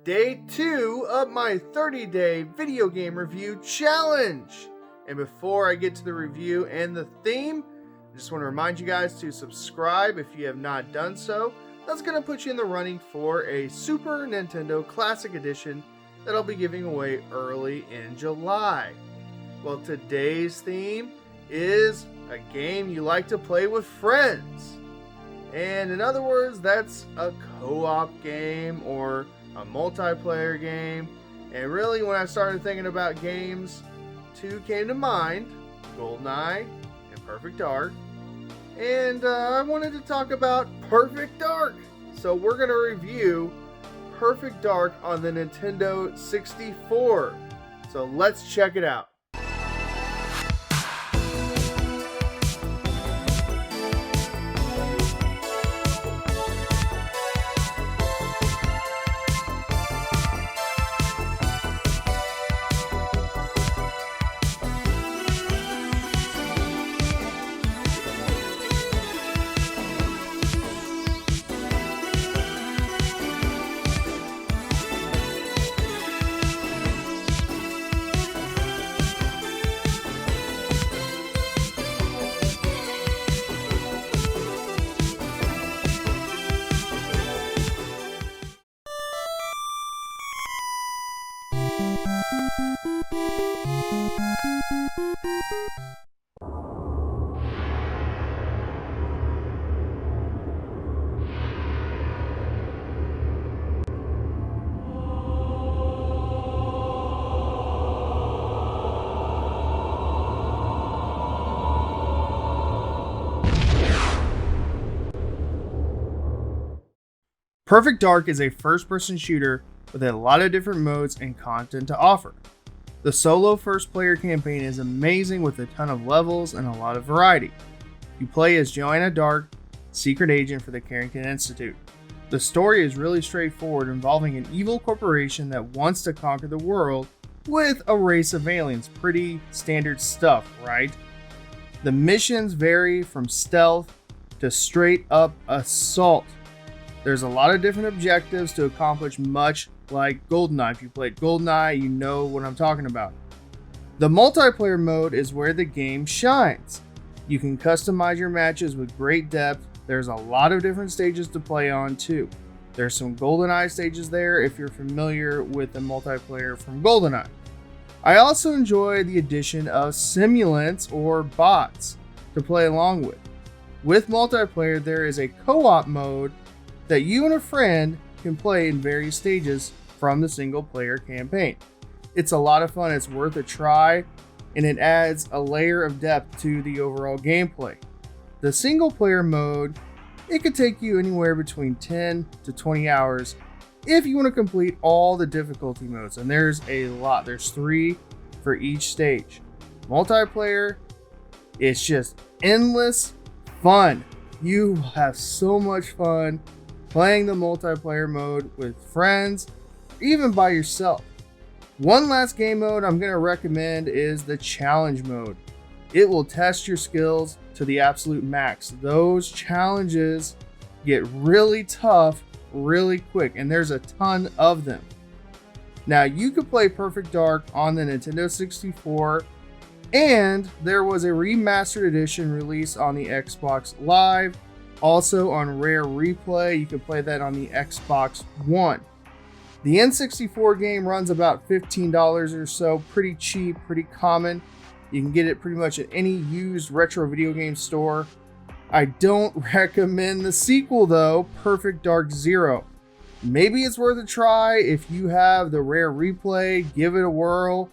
day 2 of my 30-day video game review challenge. And before I get to the review and the theme, I just want to remind you guys to subscribe if you have not done so. That's going to put you in the running for a Super Nintendo Classic Edition that I'll be giving away early in July. Well, today's theme is a game you like to play with friends. And in other words, that's a co-op game or a multiplayer game. And really, when I started thinking about games, two came to mind: GoldenEye and Perfect Dark. And I wanted to talk about Perfect Dark. So we're going to review Perfect Dark on the Nintendo 64. So let's check it out. Perfect Dark is a first-person shooter with a lot of different modes and content to offer. The solo first-player campaign is amazing with a ton of levels and a lot of variety. You play as Joanna Dark, secret agent for the Carrington Institute. The story is really straightforward, involving an evil corporation that wants to conquer the world with a race of aliens. Pretty standard stuff, right? The missions vary from stealth to straight-up assault. There's a lot of different objectives to accomplish, much like GoldenEye. If you played GoldenEye, you know what I'm talking about. The multiplayer mode is where the game shines. You can customize your matches with great depth. There's a lot of different stages to play on too. There's some GoldenEye stages there if you're familiar with the multiplayer from GoldenEye. I also enjoy the addition of simulants or bots to play along with. With multiplayer, there is a co-op mode that you and a friend can play in various stages from the single player campaign. It's a lot of fun, it's worth a try, and it adds a layer of depth to the overall gameplay. The single player mode, it could take you anywhere between 10 to 20 hours if you want to complete all the difficulty modes, and there's a lot. There's 3 for each stage. Multiplayer, it's just endless fun. You will have so much fun playing the multiplayer mode with friends, even by yourself. One last game mode I'm going to recommend is the challenge mode. It will test your skills to the absolute max. Those challenges get really tough really quick, and there's a ton of them. Now, you could play Perfect Dark on the Nintendo 64, and there was a remastered edition released on the Xbox Live. Also on Rare Replay, you can play that on the Xbox One. The N64 game runs about $15 or so, pretty cheap, pretty common. You can get it pretty much at any used retro video game store. I don't recommend the sequel though, Perfect Dark Zero. Maybe it's worth a try if you have the Rare Replay, give it a whirl,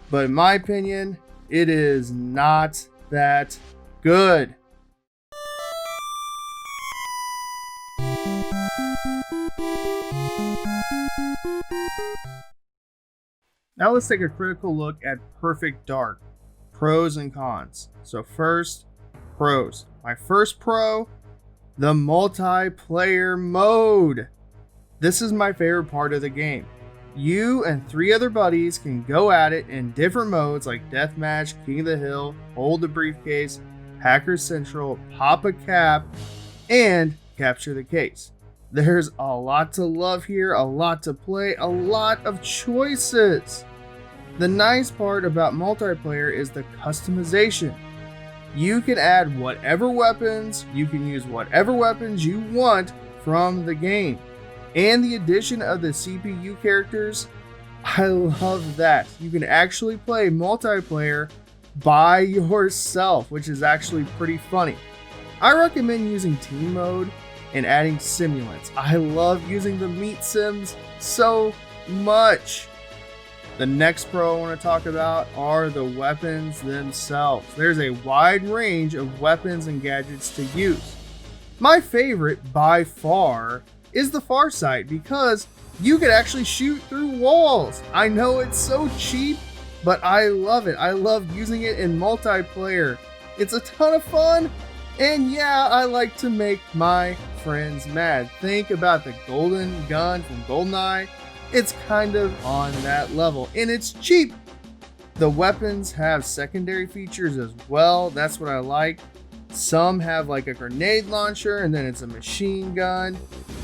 but in my opinion, it is not that good. Now let's take a critical look at Perfect Dark. Pros and cons. So first, pros. My first pro, the multiplayer mode. This is my favorite part of the game. You and 3 other buddies can go at it in different modes like Deathmatch, King of the Hill, Hold the Briefcase, Hacker Central, Pop a Cap, and Capture the Case. There's a lot to love here, a lot to play, a lot of choices. The nice part about multiplayer is the customization. You can add whatever weapons, you can use whatever weapons you want from the game. And the addition of the CPU characters, I love that. You can actually play multiplayer by yourself, which is actually pretty funny. I recommend using team mode and adding simulants. I love using the meat sims so much. The next pro I want to talk about are the weapons themselves. There's a wide range of weapons and gadgets to use. My favorite by far is the Farsight because you could actually shoot through walls. I know it's so cheap, but I love it. I love using it in multiplayer. It's a ton of fun, and yeah, I like to make my friends mad. Think about the golden gun from GoldenEye. It's kind of on that level, and it's cheap. The weapons have secondary features as well. That's what I like. Some have like a grenade launcher, and then it's a machine gun,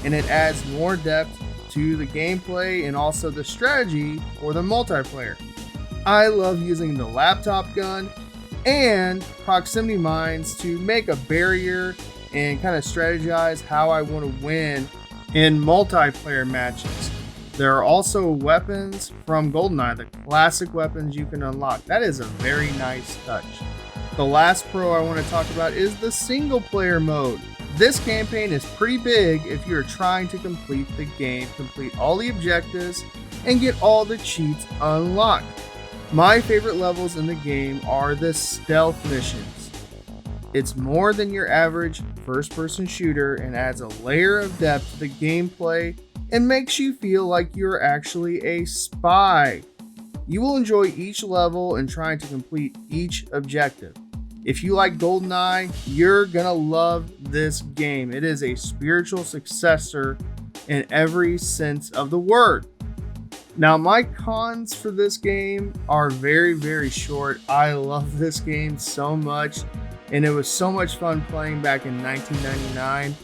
and it adds more depth to the gameplay and also the strategy for the multiplayer. I love using the laptop gun and proximity mines to make a barrier and kind of strategize how I want to win in multiplayer matches. There are also weapons from GoldenEye, the classic weapons you can unlock. That is a very nice touch. The last pro I want to talk about is the single player mode. This campaign is pretty big if you're trying to complete the game, complete all the objectives, and get all the cheats unlocked. My favorite levels in the game are the stealth missions. It's more than your average first-person shooter and adds a layer of depth to the gameplay and makes you feel like you're actually a spy. You will enjoy each level and trying to complete each objective. If you like GoldenEye, you're gonna love this game. It is a spiritual successor in every sense of the word. Now, my cons for this game are very, very short. I love this game so much, and it was so much fun playing back in 1999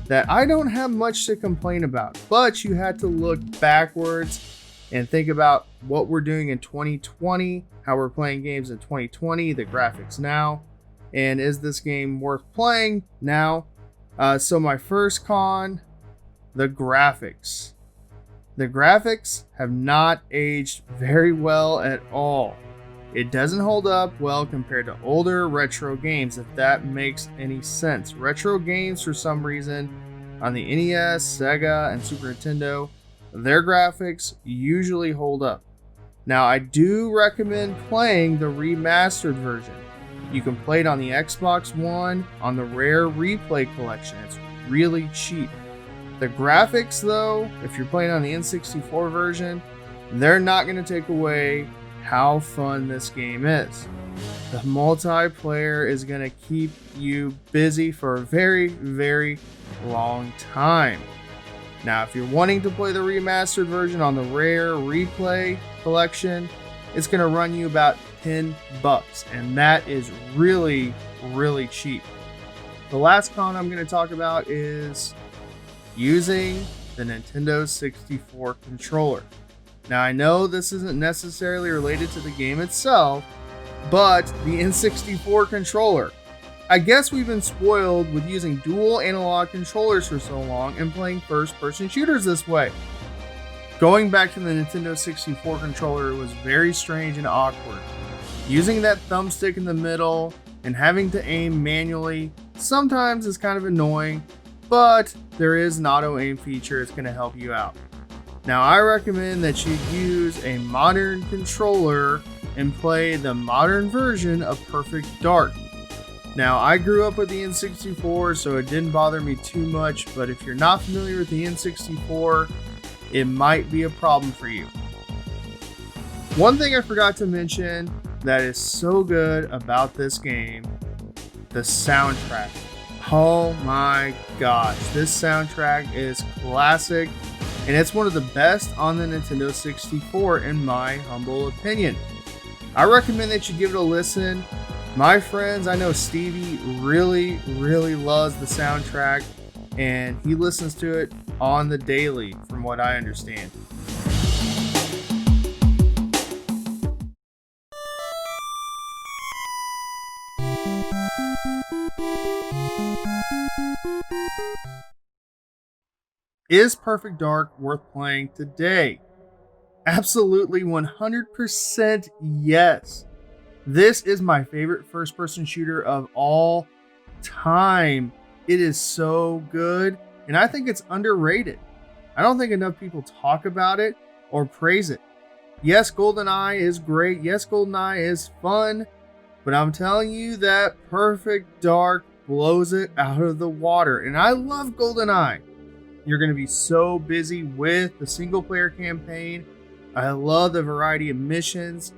that I don't have much to complain about. But you had to look backwards and think about what we're doing in 2020, how we're playing games in 2020, the graphics now, and is this game worth playing now? So my first con, the graphics. The graphics have not aged very well at all. It doesn't hold up well compared to older retro games, if that makes any sense. Retro games, for some reason, on the NES, Sega, and Super Nintendo, their graphics usually hold up. Now, I do recommend playing the remastered version. You can play it on the Xbox One on the Rare Replay Collection. It's really cheap. The graphics, though, if you're playing on the N64 version, they're not going to take away how fun this game is. The multiplayer is going to keep you busy for a very, very long time. Now, if you're wanting to play the remastered version on the Rare Replay Collection, it's going to run you about $10, and that is really, really cheap. The last con I'm going to talk about is using the Nintendo 64 controller. Now, I know this isn't necessarily related to the game itself, but the N64 controller. I guess we've been spoiled with using dual analog controllers for so long and playing first-person shooters this way. Going back to the Nintendo 64 controller was very strange and awkward. Using that thumbstick in the middle and having to aim manually sometimes is kind of annoying, but there is an auto aim feature. It's going to help you out. Now, I recommend that you use a modern controller and play the modern version of Perfect Dark. Now, I grew up with the N64, so it didn't bother me too much, but if you're not familiar with the N64, it might be a problem for you. One thing I forgot to mention that is so good about this game, the soundtrack. Oh my gosh, this soundtrack is classic, and it's one of the best on the Nintendo 64 in my humble opinion. I recommend that you give it a listen. My friends, I know Stevie really loves the soundtrack, and he listens to it on the daily, from what I understand. Is Perfect Dark worth playing today? Absolutely 100% yes. This is my favorite first person shooter of all time. It is so good, and I think it's underrated. I don't think enough people talk about it or praise it. Yes, GoldenEye is great. Yes, GoldenEye is fun, but I'm telling you that Perfect Dark blows it out of the water. And I love GoldenEye. You're going to be so busy with the single player campaign. I love the variety of missions.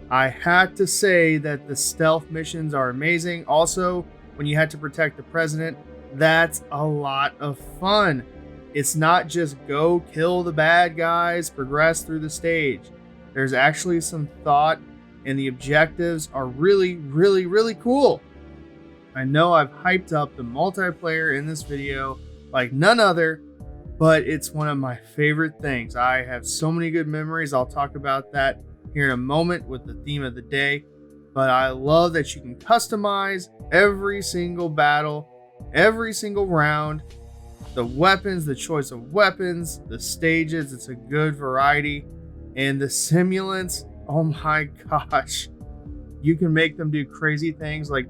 I had to say that the stealth missions are amazing. Also, when you had to protect the president, that's a lot of fun. It's not just go kill the bad guys, progress through the stage. There's actually some thought, and the objectives are really, really, really cool. I know I've hyped up the multiplayer in this video like none other, but it's one of my favorite things. I have so many good memories. I'll talk about that here in a moment with the theme of the day. But I love that you can customize every single battle, every single round, the weapons, the choice of weapons, the stages. It's a good variety. And the simulants, oh my gosh. You can make them do crazy things like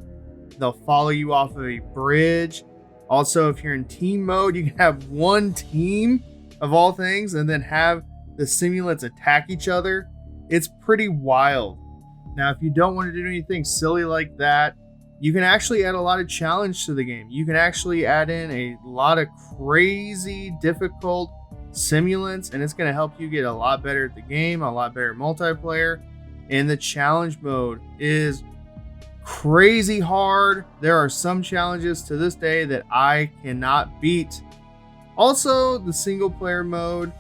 they'll follow you off of a bridge. Also, if you're in team mode, you can have one team of all things and then have the simulants attack each other. It's pretty wild. Now, if you don't want to do anything silly like that, you can actually add a lot of challenge to the game. You can actually add in a lot of crazy, difficult simulants, and it's going to help you get a lot better at the game, a lot better multiplayer. And the challenge mode is crazy hard. There are some challenges to this day that I cannot beat. Also, the single player mode,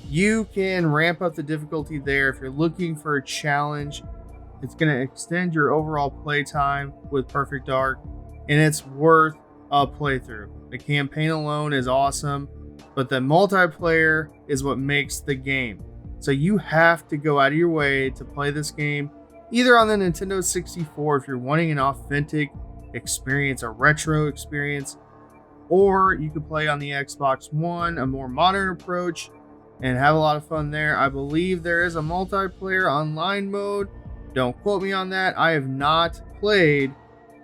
you can ramp up the difficulty there if you're looking for a challenge. It's going to extend your overall playtime with Perfect Dark, and it's worth a playthrough. The campaign alone is awesome, but the multiplayer is what makes the game. So you have to go out of your way to play this game, either on the Nintendo 64 if you're wanting an authentic experience, a retro experience, or you could play on the Xbox One, a more modern approach, and have a lot of fun there. I believe there is a multiplayer online mode. Don't quote me on that. I have not played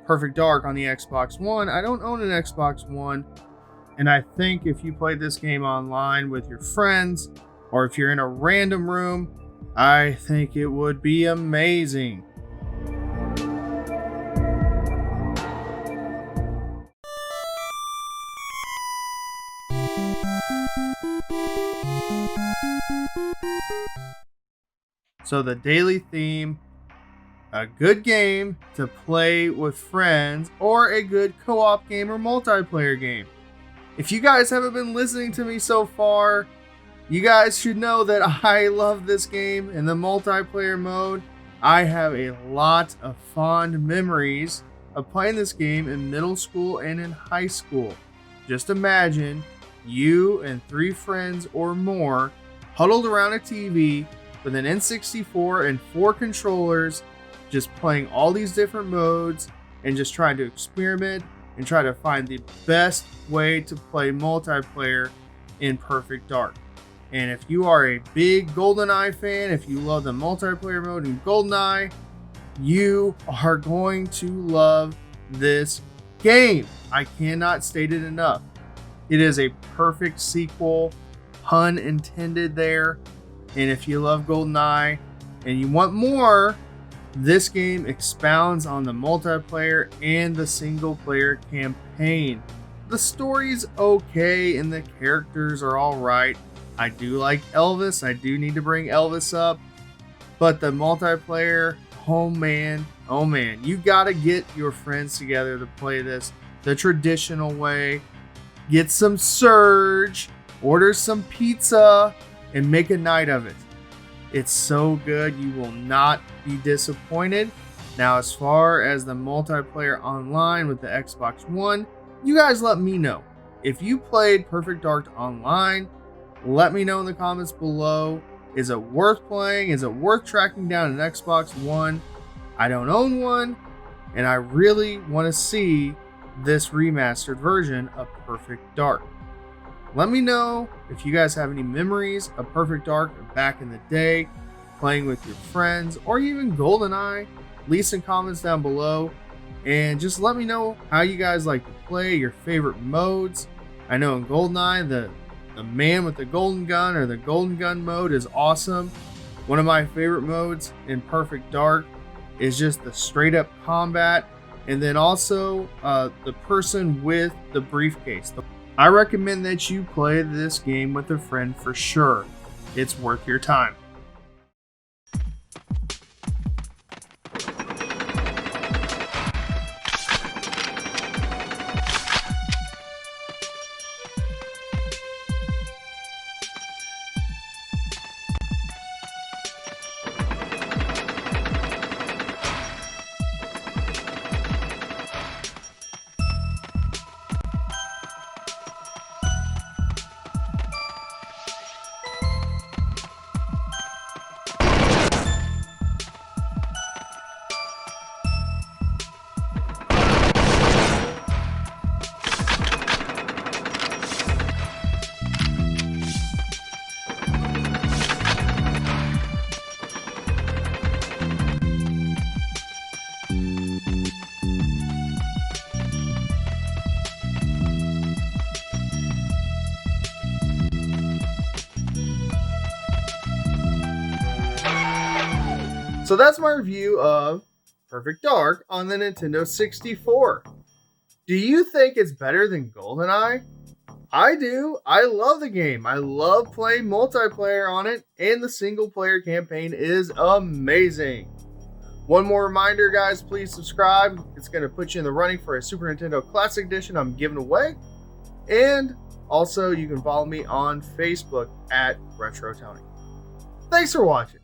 Perfect Dark on the Xbox One. I don't own an Xbox One. And I think if you play this game online with your friends, or if you're in a random room, I think it would be amazing. So the daily theme, a good game to play with friends, or a good co-op game or multiplayer game. If you guys haven't been listening to me so far, you guys should know that I love this game in the multiplayer mode. I have a lot of fond memories of playing this game in middle school and in high school. Just imagine you and 3 friends or more huddled around a TV with an N64 and 4 controllers, just playing all these different modes and just trying to experiment and try to find the best way to play multiplayer in Perfect Dark. And if you are a big GoldenEye fan, if you love the multiplayer mode in GoldenEye, you are going to love this game. I cannot state it enough. It is a perfect sequel, pun intended there. And if you love GoldenEye and you want more, this game expounds on the multiplayer and the single player campaign. The story's okay and the characters are alright. I do like Elvis. I do need to bring Elvis up. But the multiplayer, oh man, you gotta get your friends together to play this the traditional way. Get some Surge, order some pizza, and make a night of it. It's so good, you will not be disappointed. Now, as far as the multiplayer online with the Xbox One, you guys let me know. If you played Perfect Dark online, let me know in the comments below. Is it worth playing? Is it worth tracking down an Xbox One? I don't own one, and I really want to see this remastered version of Perfect Dark. Let me know if you guys have any memories of Perfect Dark back in the day, playing with your friends, or even GoldenEye. Leave some comments down below, and just let me know how you guys like to play, your favorite modes. I know in GoldenEye, the man with the golden gun or the golden gun mode is awesome. One of my favorite modes in Perfect Dark is just the straight up combat, and then also the person with the briefcase. I recommend that you play this game with a friend for sure. It's worth your time. So that's my review of Perfect Dark on the Nintendo 64. Do you think it's better than GoldenEye? I do. I love the game. I love playing multiplayer on it, and the single player campaign is amazing. One more reminder, guys, please subscribe. It's going to put you in the running for a Super Nintendo Classic Edition I'm giving away. And also, you can follow me on Facebook at Retro Tony. Thanks for watching.